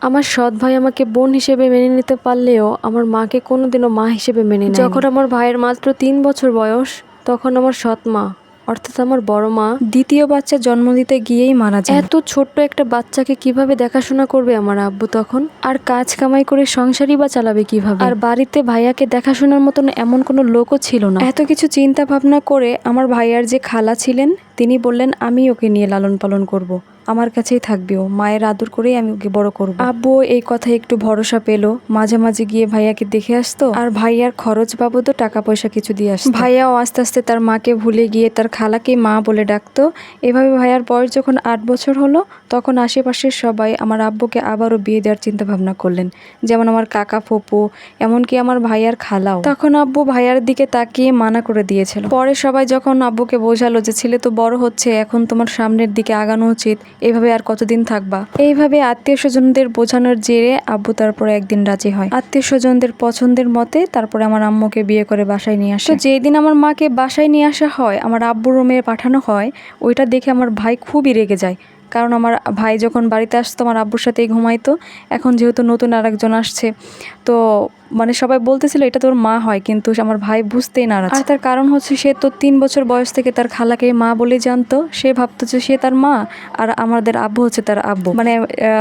আমার সৎ ভাই আমাকে বোন হিসেবে মেনে নিতে পারলেও আমার মাকে কোনোদিনও মা হিসেবে মেনে নেয়নি। যখন আমার ভাইয়ের মাত্র 3 বছর বয়স, তখন আমার সৎ মা অর্থাৎ আমার বড় মা দ্বিতীয় বাচ্চা জন্ম দিতে গিয়েই মারা যায়। এত ছোট্ট একটা বাচ্চাকে কিভাবে দেখাশোনা করবে আমার আব্বু তখন? আর কাজ কামাই করে সংসারই বা চালাবে কিভাবে? আর বাড়িতে ভাইয়াকে দেখাশোনার মতন এমন কোনো লোকও ছিল না। এত কিছু চিন্তা ভাবনা করে আমার ভাইয়ার যে খালা ছিলেন তিনি বললেন, আমি ওকে নিয়ে লালন পালন করব। আমার কাছেই থাকবে, ও মায়ের আদর করেই আমি ওকে বড় করব। আব্বু এই কথায় একটু ভরসা পেল, মাঝে মাঝে গিয়ে ভাইয়াকে দেখে আসতো আর ভাইয়ার খরচ বাবদও টাকা পয়সা কিছু দিয়ে আসতো। ভাইয়াও আস্তে আস্তে তার মাকে ভুলে গিয়ে তার খালাকে মা বলে ডাকতো। এভাবে ভাইয়ার বয়স যখন 8 বছর হলো, তখন আশেপাশের সবাই আমার আব্বুকে আবারও বিয়ে দেওয়ার চিন্তা ভাবনা করলেন, যেমন আমার কাকা ফুপু, এমনকি আমার ভাইয়ার খালাও। তখন আব্বু ভাইয়ার দিকে তাকিয়ে মানা করে দিয়েছিল। পরে সবাই যখন আব্বুকে বোঝালো যে ছেলে তো বড় হচ্ছে, এখন তোমার সামনের দিকে আগানো উচিত, এইভাবে আর কতদিন থাকবা? এইভাবে আত্মীয় স্বজনদের বোঝানোর জেরে আব্বু তারপরে একদিন রাজি হয়। আত্মীয় স্বজনদের পছন্দের মতে তারপরে আমার আম্মুকে বিয়ে করে বাসায় নিয়ে আসে। তো যেই দিন আমার মাকে বাসায় নিয়ে আসা হয়, আমার আব্বুর রুমে পাঠানো হয়, ওইটা দেখে আমার ভাই খুবই রেগে যায়। কারণ আমার ভাই যখন বাড়িতে আসতো আমার আব্বুর সাথেই ঘুমাইতো। এখন যেহেতু নতুন আরেকজন আসছে, তো মানে সবাই বলতেছিল এটা তোর মা হয়, কিন্তু আমার ভাই বুঝতেই নারাজ। আর তার কারণ হচ্ছে সে তো 3 বছর বয়স থেকে তার খালাকে মা বলে জানতো। সে ভাবতো যে সে তার মা আর আমাদের আব্বু হচ্ছে তার আব্বু,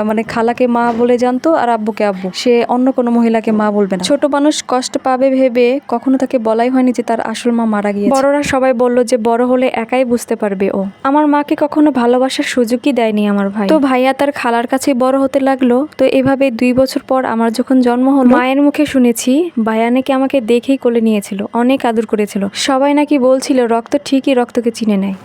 মানে খালাকে মা বলে জানতো আর আব্বুকে আব্বু। সে অন্য কোনো মহিলাকে মা বলবে না। ছোট মানুষ কষ্ট পাবে ভেবে কখনো তাকে বলাই হয়নি যে তার আসল মা মারা গিয়েছে। বড়রা সবাই বলল যে বড় হলে একাই বুঝতে পারবে ও। আমার মাকে কখনো ভালোবাসার সুযোগই দেয়নি আমার ভাই। তো ভাইয়া তার খালার কাছে বড় হতে লাগলো। তো এভাবে 2 বছর পর আমার যখন জন্ম হলো, মায়ের মুখে শুনেছি ভাইয়া নাকি আমাকে দেখেই কোলে নিয়েছিল, অনেক আদর করেছিল। সবাই নাকি বলছিল রক্ত ঠিকই রক্তকে চিনে নেয়।